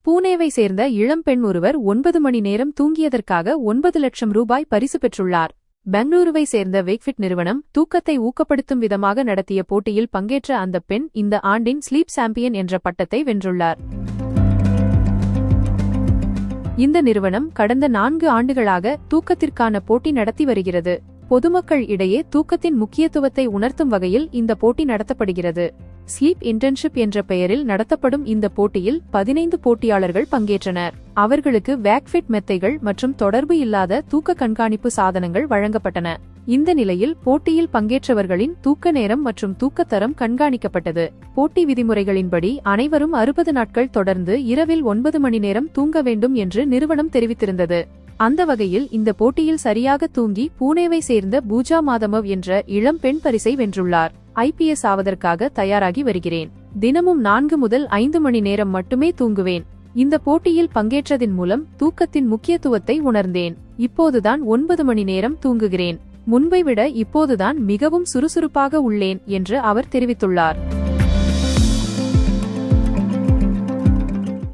பூனேவை சேர்ந்த இளம்பெண் ஒருவர் 9 மணி நேரம் தூங்கியதற்காக 9 லட்சம் ரூபாய் பரிசு பெற்றுள்ளார். பெங்களூருவை சேர்ந்த வேக்ஃபிட் நிறுவனம் தூக்கத்தை ஊக்கப்படுத்தும் விதமாக நடத்திய போட்டியில் பங்கேற்ற அந்த பெண் இந்த ஆண்டின் ஸ்லீப் சாம்பியன் என்ற பட்டத்தை வென்றுள்ளார். இந்த நிறுவனம் கடந்த 4 ஆண்டுகளாக தூக்கத்திற்கான போட்டி நடத்தி வருகிறது. பொதுமக்கள் இடையே தூக்கத்தின் முக்கியத்துவத்தை உணர்த்தும் வகையில் இந்த போட்டி நடத்தப்படுகிறது. ஸ்லீப் இன்டர்ன்ஷிப் என்ற பெயரில் நடத்தப்படும் இந்த போட்டியில் 15 போட்டியாளர்கள் பங்கேற்றனர். அவர்களுக்கு வேக்ஃபிட் மெத்தைகள் மற்றும் தொடர்பு இல்லாத தூக்க கண்காணிப்பு சாதனங்கள் வழங்கப்பட்டன. இந்த நிலையில் போட்டியில் பங்கேற்றவர்களின் தூக்க நேரம் மற்றும் தூக்கத்தரம் கண்காணிக்கப்பட்டது. போட்டி விதிமுறைகளின்படி அனைவரும் 60 நாட்கள் தொடர்ந்து இரவில் 9 மணி நேரம் தூங்க வேண்டும் என்று நிறுவனம் தெரிவித்திருந்தது. அந்த வகையில் இந்த போட்டியில் சரியாக தூங்கி பூனேவை சேர்ந்த பூஜா மாதமவ் என்ற இளம் பெண் பரிசை வென்றுள்ளார். IPS ஆவதற்காக தயாராகி வருகிறேன். தினமும் 4 முதல் 5 மணி நேரம் மட்டுமே தூங்குவேன். இந்த போட்டியில் பங்கேற்றதின் மூலம் தூக்கத்தின் முக்கியத்துவத்தை உணர்ந்தேன். இப்போதுதான் 9 மணி நேரம் தூங்குகிறேன். முன்பை விட இப்போதுதான் மிகவும் சுறுசுறுப்பாக உள்ளேன் என்று அவர் தெரிவித்துள்ளார்.